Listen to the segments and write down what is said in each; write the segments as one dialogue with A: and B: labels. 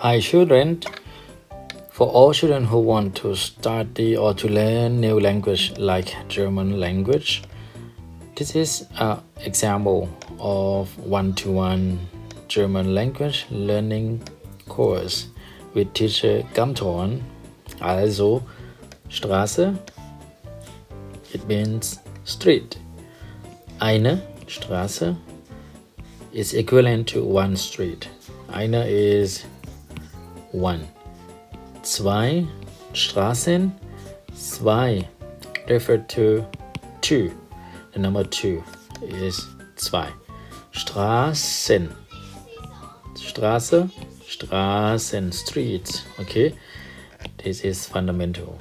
A: Hi children, for all children who want to study or to learn new language like German language, this is an example of one-to-one German language learning course with teacher Gamtorn. Also Straße, it means street. Eine Straße is equivalent to one street. Eine is one. Zwei Straßen, zwei refer to two. The number two is zwei. Straßen, Straße, Straßen, streets. Okay, this is fundamental.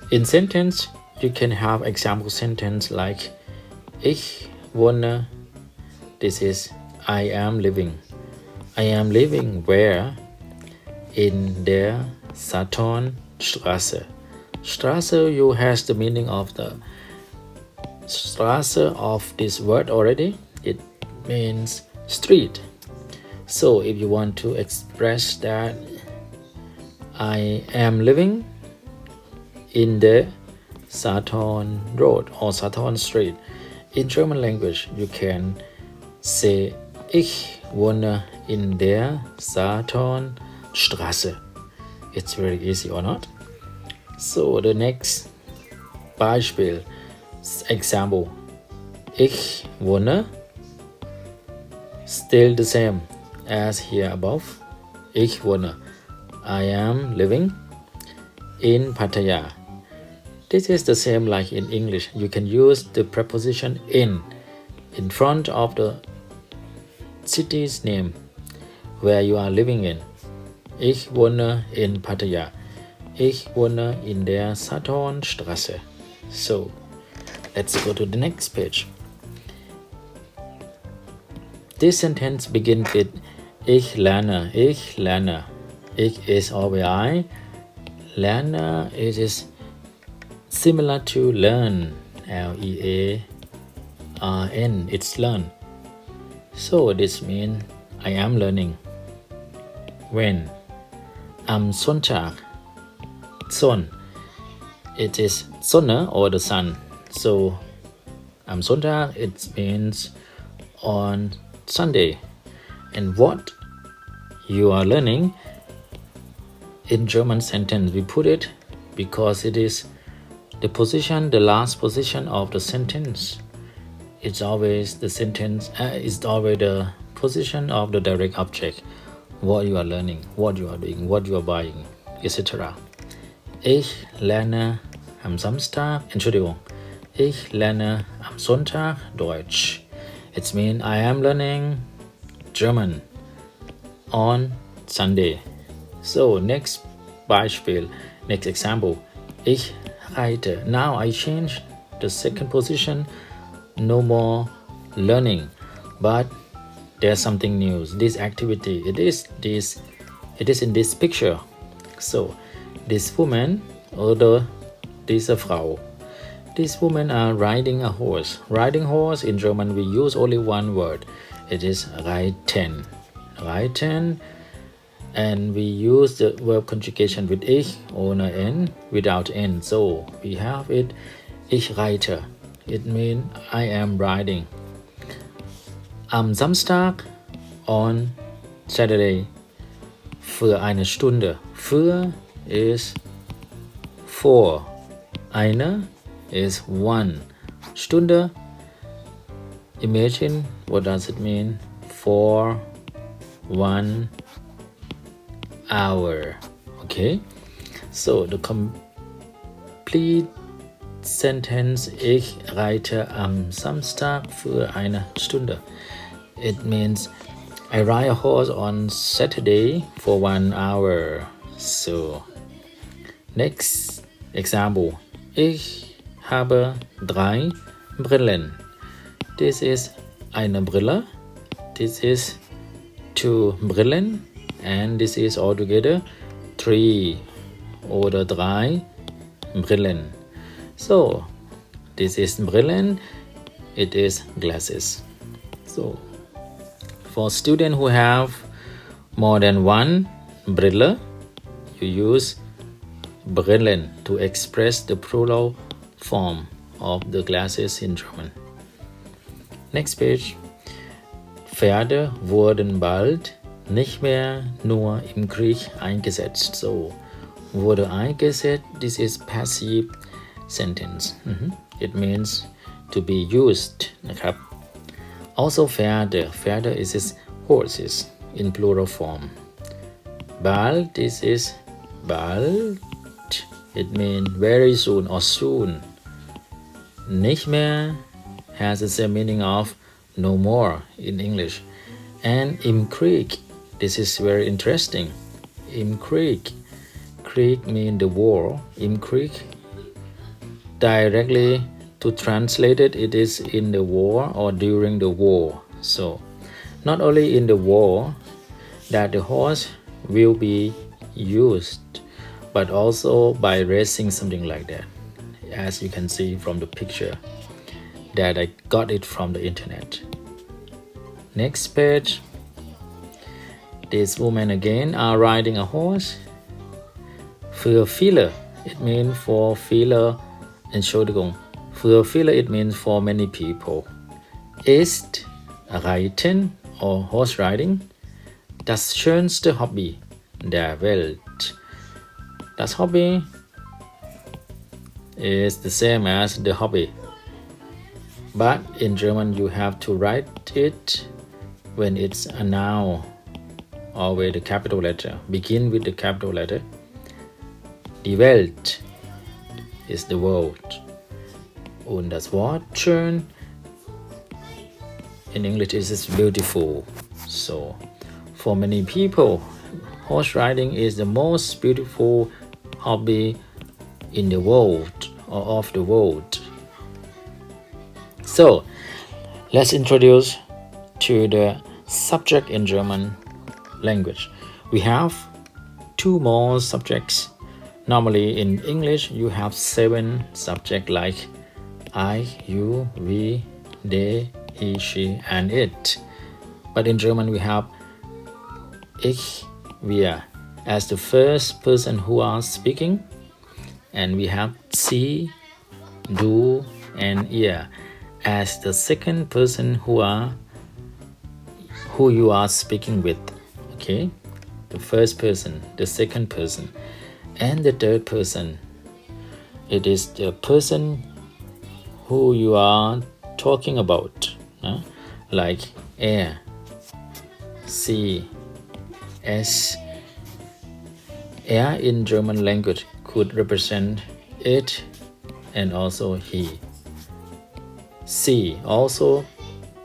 A: In sentence, you can have example sentence like Ich wohne. This is I am living. I am living where? In der Saturnstraße. Straße, you has the meaning of the Straße of this word already. It means street. So if you want to express that I am living in the Saturn Road or Saturn Street, in German language you can say Ich wohne in der Saturnstraße. It's very easy or not? So the next Beispiel, example. Ich wohne, still the same as here above. Ich wohne. I am living in Pattaya. This is the same like in English. You can use the preposition in front of the city's name where you are living in. Ich wohne in Pattaya. Ich wohne in der Saturnstraße. So, let's go to the next page. This sentence begins with Ich lerne, ich lerne. Ich is always I. Lerne is similar to learn. L-E-A-R-N. It's learn. So this means I am learning. When? Am Sonntag. Son. It is Sonne or the sun. So am Sonntag it means on Sunday. And what you are learning in German sentence, we put it because it is the position, the last position of the sentence. It's always the sentence, it's always the position of the direct object. What you are learning, what you are doing, what you are buying, etc. Ich lerne am Samstag, Entschuldigung, ich lerne am Sonntag Deutsch. It means I am learning German on Sunday. So next Beispiel, next example. Ich reite. Now I change the second position. No more learning, but there's something new. This activity, it is in this picture. So this woman or this Frau. These women are riding a horse. Riding horse in German we use only one word. It is reiten. Reiten, and we use the verb conjugation with ich ohne n without n. So we have it ich reite. It means I am riding. Am Samstag on Saturday für eine Stunde. Für is for. Eine is one. Stunde, imagine what does it mean? For 1 hour. Okay, so the complete sentence Ich reite am Samstag für eine Stunde. It means I ride a horse on Saturday for 1 hour. So next example. Ich habe 3 Brillen. This is eine Brille. This is 2 Brillen. And this is altogether 3 oder 3 Brillen. So this is Brillen. It is glasses. So for students who have more than one Brille, you use Brillen to express the plural form of the glasses in German. Next page. Pferde wurden bald nicht mehr nur im Krieg eingesetzt. So, wurde eingesetzt, this is passive sentence. It means to be used นะครับ Also Pferde is horses in plural form. Bald, this is bald, it means very soon or soon. Nicht mehr has the same meaning of no more in English. And im Krieg, this is very interesting. Im Krieg means the war. Im Krieg, directly to translate it, it is in the war or during the war. So, not only in the war that the horse will be used, but also by racing, something like that, as you can see from the picture that I got it from the internet. Next page. These women again are riding a horse. Für viele, it means for viele, Entschuldigung. Für viele, it means for many people. Ist Reiten or horse riding das schönste Hobby der Welt. Das Hobby is the same as the hobby. But in German, you have to write it when it's a noun or with the capital letter. Begin with the capital letter. Die Welt is the world. Und das Wort schön in English is beautiful. So, for many people, horse riding is the most beautiful hobby in the world or of the world. So, let's introduce to the subject in German language. We have two more subjects. Normally in English, you have 7 subjects like I, you, we, they, he, she, and it. But in German, we have ich, wir as the first person who are speaking, and we have sie, du, and ihr as the second person who you are speaking with. Okay, the first person, the second person, and the third person. It is the person who you are talking about, like er, sie, es. Er in German language could represent it and also he. Sie also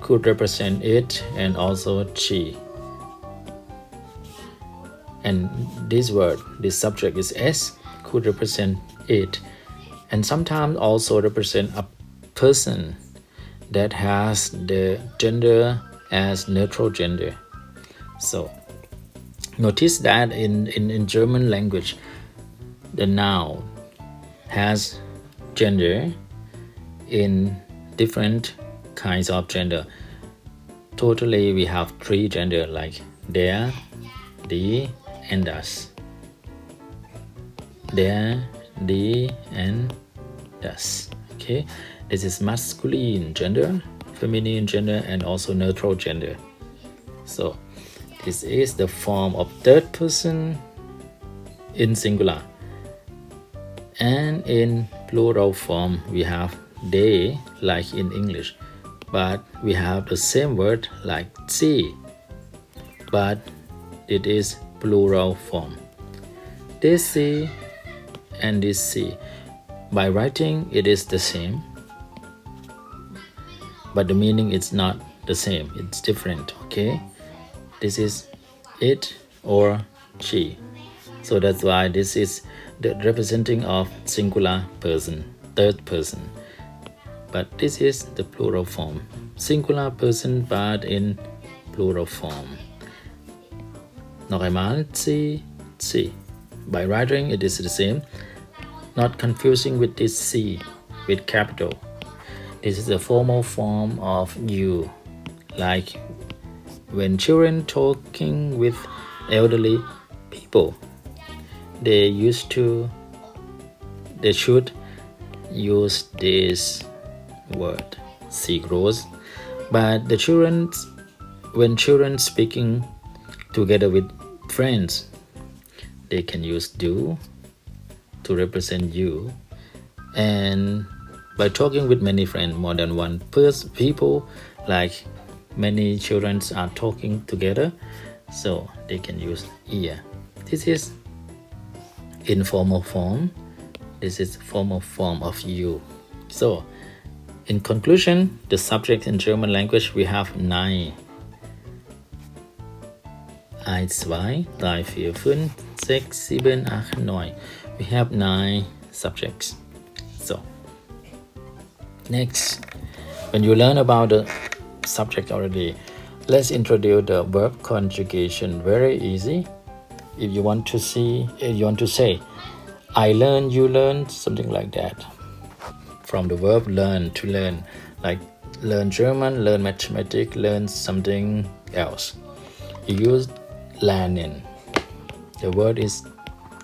A: could represent it and also she. And this word, this subject is s, could represent it and sometimes also represent a person that has the gender as neutral gender. So notice that in German language, the noun has gender in different kinds of gender. Totally, we have 3 gender like der, die, and das. Der, die, and das. Okay, this is masculine gender, feminine gender, and also neutral gender. So this is the form of third person in singular. And in plural form, we have they, like in English, but we have the same word like sie, but it is plural form. This see and this see. By writing, it is the same, but the meaning is not the same. It's different, okay? This is it or she. So that's why this is the representing of singular person, third person. But this is the plural form. Singular person, but in plural form. Noch einmal, sie, sie. By writing, it is the same. Not confusing with this C, with capital. This is a formal form of you. Like when children talking with elderly people. They should use this word, see grows. But when children speaking together with friends, they can use do to represent you. And by talking with many friends, more than one people, like many children are talking together, so they can use ear. This is informal form. This is formal form of you. So in conclusion, the subject in German language we have 9. 1, 2, 3, 4, 5, 6, 7, 8, 9. We have 9 subjects. So next, when you learn about the subject already, let's introduce the verb conjugation. Very easy. If you want to say, I learn, you learn, something like that. From the verb learn, to learn, like learn German, learn mathematics, learn something else. You use lernen. The word is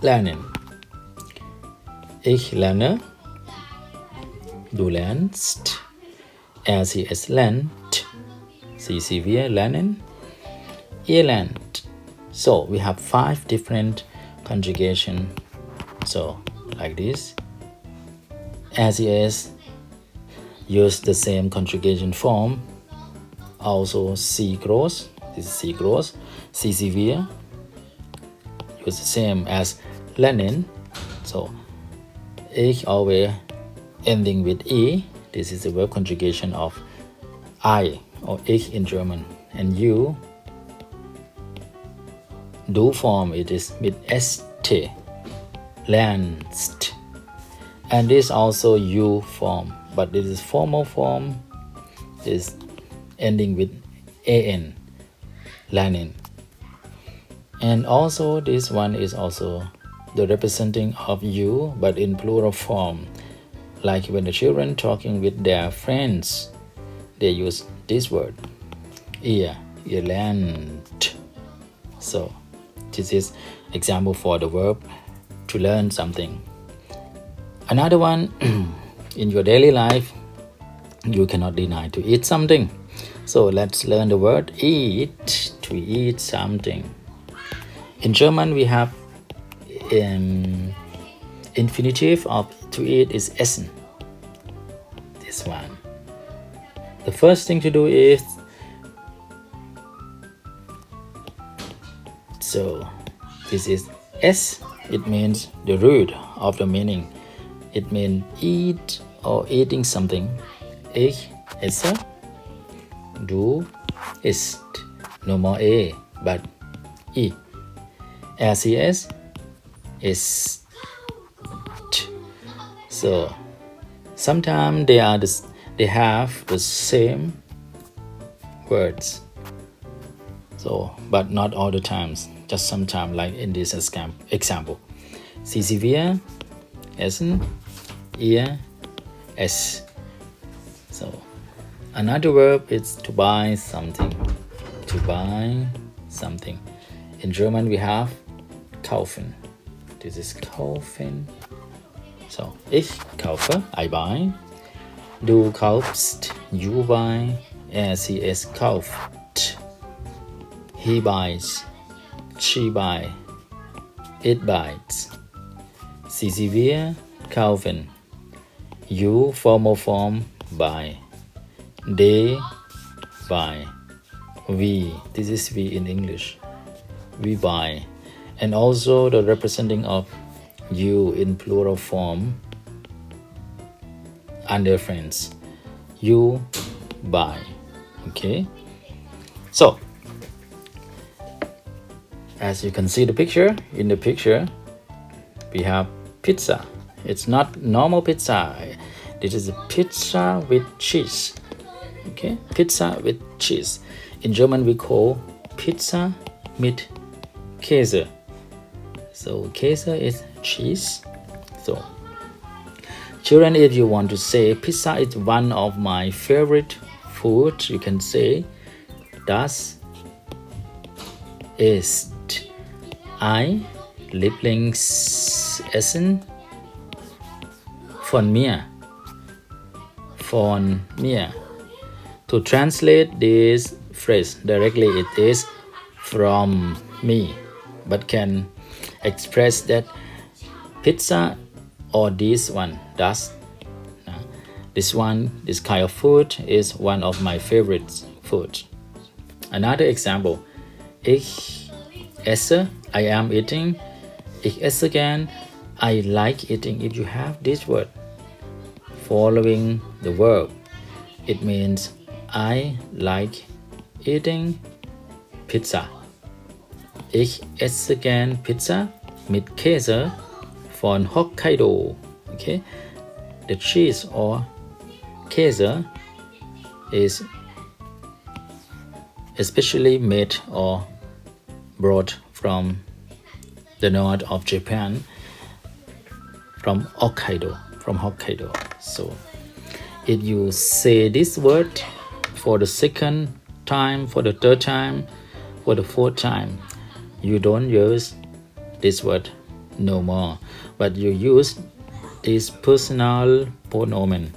A: lernen. Ich lerne. Du lernst. Sie es lernt. Wir lernen. Ihr lernt. So we have 5 different conjugation. So like this. SES use the same conjugation form. Also C gross. This is C gross. wir use the same as lernen. So ich always ending with E. This is the verb conjugation of I or ich in German. And you, du form, it is with ST. Lernst. And this also you form, but this is formal form, is ending with an, lernen. And also this one is also the representing of you, but in plural form. Like when the children talking with their friends, they use this word, ihr lernt. So this is example for the verb to learn something. Another one, in your daily life, you cannot deny to eat something. So let's learn the word eat, to eat something. In German, we have infinitive of to eat is essen. This one. The first thing to do is, so this is S, it means the root of the meaning. It means eat or eating something. Ich esse. Du isst. No more A, but E. SES is. So sometimes they have the same words. So, but not all the times. Just sometimes, like in this example. wir essen. Ihr es. So another verb is to buy something. To buy something. In German we have kaufen. This is kaufen. So ich kaufe, I buy. Du kaufst, you buy. Sie es kauft. He buys. She buy. It buys. wir kaufen. You formal form buy. They buy. We, this is we in English. We buy. And also the representing of you in plural form under friends. You buy. Okay. So as you can see the picture, in the picture we have pizza. It's not normal pizza. This is a pizza with cheese. Okay, pizza with cheese. In German we call pizza mit Käse. So Käse is cheese. So children, if you want to say pizza is one of my favorite food, you can say das ist I Lieblingsessen von mir. Von mir. To translate this phrase directly, it is from me, but can express that pizza or this one does. This kind of food is one of my favorite food. Another example, ich esse, I am eating. Ich esse gern, I like eating. If you have this word following the verb, it means I like eating Pizza. Ich esse gern Pizza mit Käse von Hokkaido. Okay, the cheese or Käse is especially made or brought from the north of Japan, from Hokkaido. So if you say this word for the second time, for the third time, for the fourth time, you don't use this word no more, but you use this personal pronomen.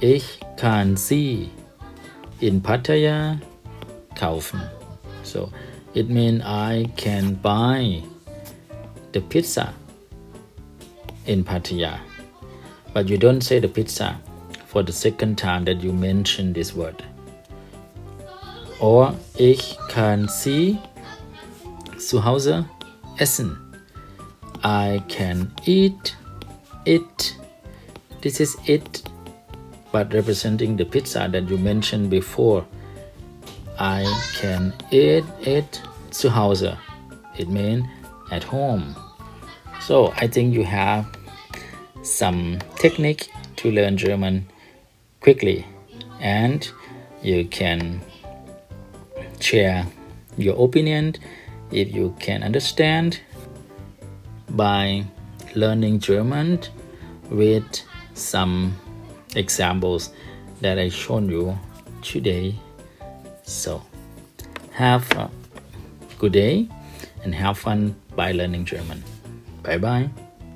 A: Ich kann sie in Pattaya kaufen. So it means I can buy the pizza in Pattaya, but you don't say the pizza for the second time that you mention this word. Or ich kann sie zu Hause essen. I can eat it. This is it, but representing the pizza that you mentioned before. I can eat it zu Hause. It means at home. So I think you have some technique to learn German quickly, and you can share your opinion if you can understand by learning German with some examples that I shown you today. So have a good day and have fun by learning German. Bye bye.